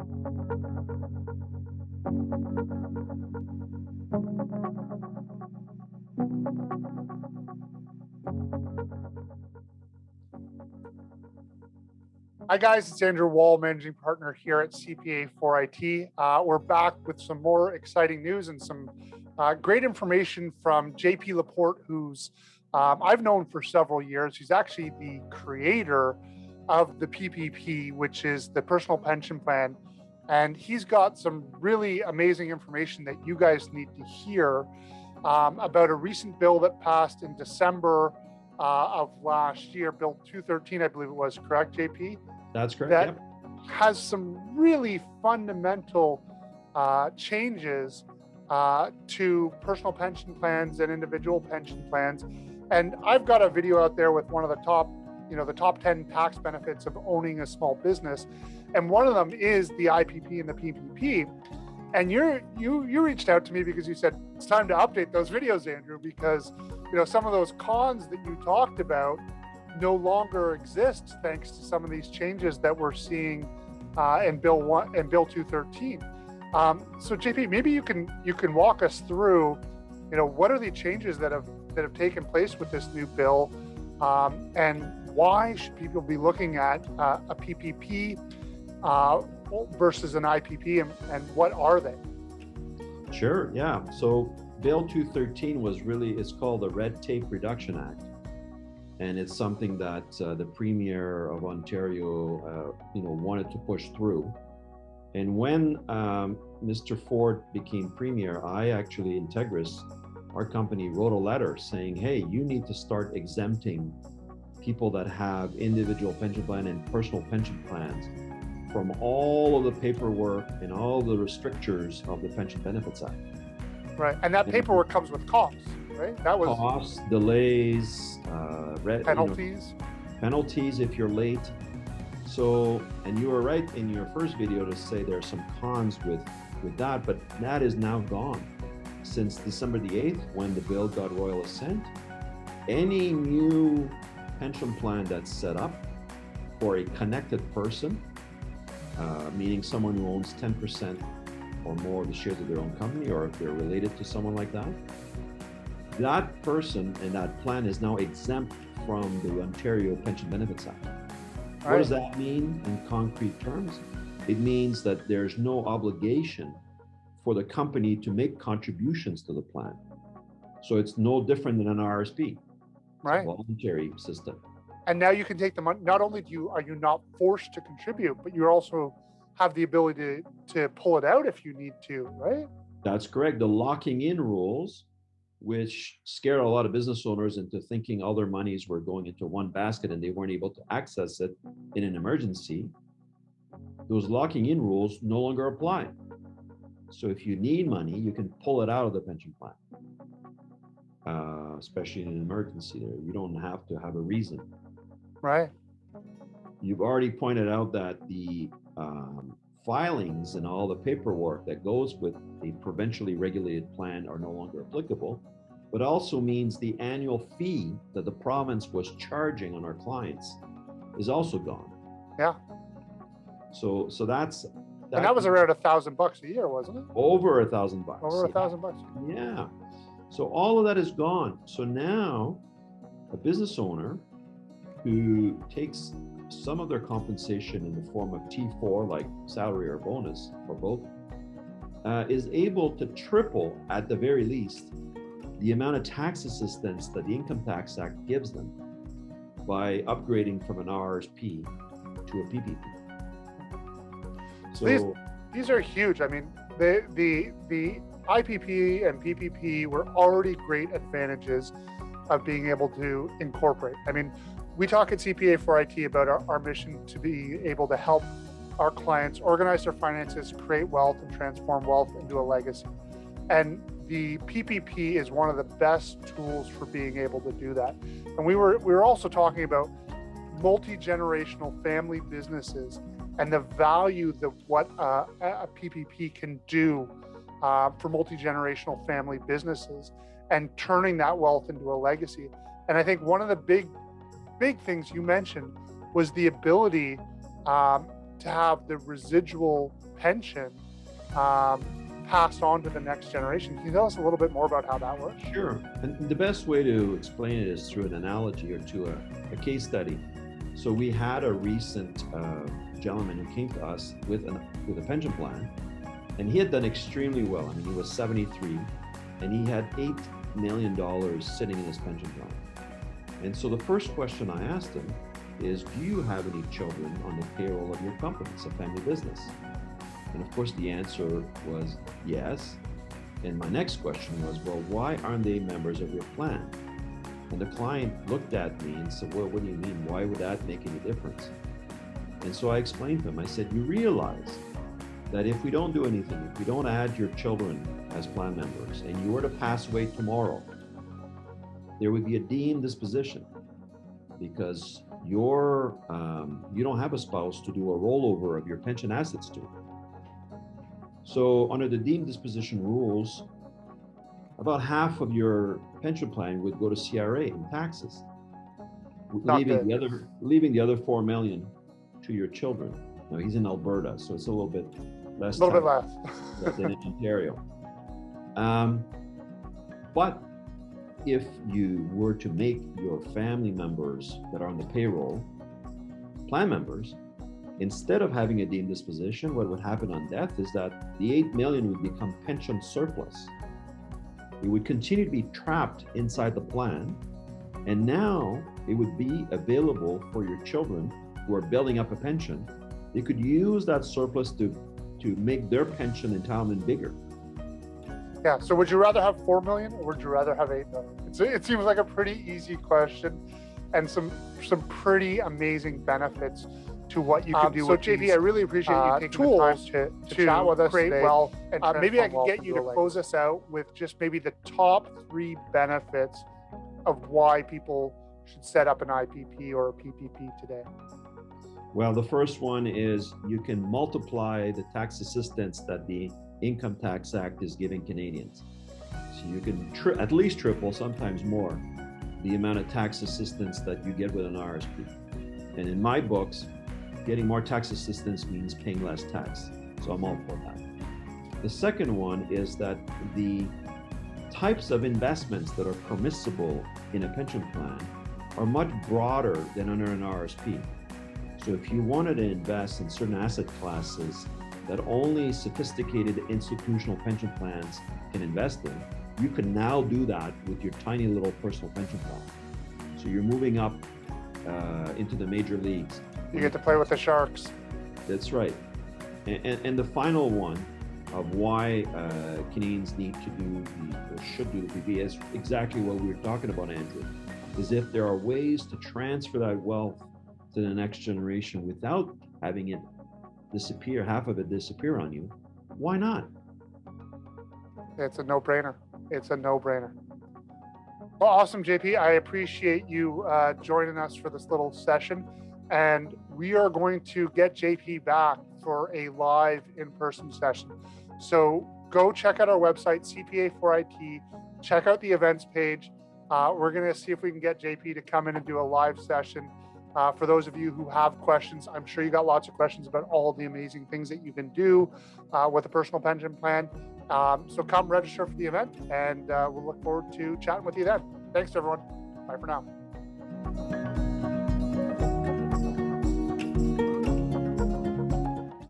Hi guys, it's Andrew Wall, Managing Partner here at CPA4IT. We're back with some more exciting news and some great information from JP Laporte, who's I've known for several years. He's actually the creator of the PPP, which is the personal pension plan. And he's got some really amazing information that you guys need to hear about a recent bill that passed in December of last year, Bill 213, I believe it was, correct, JP? That's correct. That Yep. has some really fundamental changes to personal pension plans and individual pension plans. And I've got a video out there with one of the top 10 tax benefits of owning a small business. And one of them is the IPP and the PPP. And you reached out to me because you said it's time to update those videos, Andrew, because some of those cons that you talked about no longer exist thanks to some of these changes that we're seeing in Bill 1 and Bill 213. So JP, maybe you can walk us through, what are the changes that have taken place with this new bill, and why should people be looking at a PPP versus an IPP, and what are they? Sure. Yeah. So Bill 213 it's called the Red Tape Reduction Act. And it's something that the Premier of Ontario, wanted to push through. And when Mr. Ford became Premier, Integris, our company, wrote a letter saying, hey, you need to start exempting people that have individual pension plan and personal pension plans from all of the paperwork and all the restrictures of the Pension Benefits Act. Right, and that paperwork comes with costs, right? That was costs, delays, penalties. Penalties if you're late. So, and you were right in your first video to say there are some cons with that, but that is now gone. Since December the 8th, when the bill got royal assent, any new pension plan that's set up for a connected person, meaning someone who owns 10% or more of the shares of their own company, or if they're related to someone like that, that person and that plan is now exempt from the Ontario Pension Benefits Act. What does that mean in concrete terms? It means that there's no obligation for the company to make contributions to the plan. So it's no different than an RSP, right? It's a voluntary system. And now you can take the money. Not only are you not forced to contribute, but you also have the ability to pull it out if you need to, right? That's correct. The locking in rules, which scared a lot of business owners into thinking all their monies were going into one basket and they weren't able to access it in an emergency, those locking in rules no longer apply. So if you need money, you can pull it out of the pension plan, especially in an emergency. You don't have to have a reason. Right. You've already pointed out that the filings and all the paperwork that goes with a provincially regulated plan are no longer applicable, but also means the annual fee that the province was charging on our clients is also gone. Yeah. So that's and that was around $1,000 a year, wasn't it? Over $1,000. Over $1,000. Yeah. So all of that is gone. So now a business owner who takes some of their compensation in the form of T4, like salary or bonus, or both, is able to triple, at the very least, the amount of tax assistance that the Income Tax Act gives them by upgrading from an RSP to a PPP. So these are huge. I mean, the IPP and PPP were already great advantages of being able to incorporate. I mean, we talk at CPA4IT about our mission to be able to help our clients organize their finances, create wealth, and transform wealth into a legacy. And the PPP is one of the best tools for being able to do that. And we were also talking about multi-generational family businesses and the value that what a PPP can do for multi-generational family businesses and turning that wealth into a legacy. And I think one of the big things you mentioned was the ability to have the residual pension passed on to the next generation. Can you tell us a little bit more about how that works? Sure. And the best way to explain it is through an analogy or to a case study. So we had a recent gentleman who came to us with a pension plan, and he had done extremely well. I mean, he was 73, and he had $8 million sitting in his pension plan. And so the first question I asked him is, do you have any children on the payroll of your company? It's a family business. And of course, the answer was yes. And my next question was, well, why aren't they members of your plan? And the client looked at me and said, well, what do you mean? Why would that make any difference? And so I explained to him, I said, you realize that if we don't do anything, if we don't add your children as plan members, and you were to pass away tomorrow, there would be a deemed disposition because you don't have a spouse to do a rollover of your pension assets to. So under the deemed disposition rules, about half of your pension plan would go to CRA in taxes, leaving the other 4 million to your children. Now he's in Alberta, so it's a little bit less. A little bit less than in Ontario. But if you were to make your family members that are on the payroll plan members, instead of having a deemed disposition, what would happen on death is that the 8 million would become pension surplus. It would continue to be trapped inside the plan, and now it would be available for your children who are building up a pension. They could use that surplus to make their pension entitlement bigger. Yeah, so would you rather have 4 million or would you rather have 8 million? It seems like a pretty easy question and some pretty amazing benefits to what you can do with JP, I really appreciate you taking the time to chat with us create today. Wealth and maybe I can get you to close us out with just maybe the top 3 benefits of why people should set up an IPP or a PPP today. Well, the first one is you can multiply the tax assistance that the Income Tax Act is giving Canadians. So you can at least triple, sometimes more, the amount of tax assistance that you get with an RSP. And in my books, getting more tax assistance means paying less tax. So I'm all for that. The second one is that the types of investments that are permissible in a pension plan are much broader than under an RSP. So if you wanted to invest in certain asset classes that only sophisticated institutional pension plans can invest in, you can now do that with your tiny little personal pension plan. So you're moving up into the major leagues. You get to play with the sharks. That's right. And the final one of why Canadians need to do or should do the PP is exactly what we were talking about, Andrew, is if there are ways to transfer that wealth to the next generation without having it disappear, half of it disappear on you, why not? It's a no-brainer. It's a no-brainer. Well, awesome, JP. I appreciate you joining us for this little session. And we are going to get JP back for a live in-person session. So go check out our website, CPA4IT, check out the events page. We're going to see if we can get JP to come in and do a live session. For those of you who have questions, I'm sure you got lots of questions about all the amazing things that you can do with a personal pension plan. So come register for the event, and we'll look forward to chatting with you then. Thanks, everyone. Bye for now.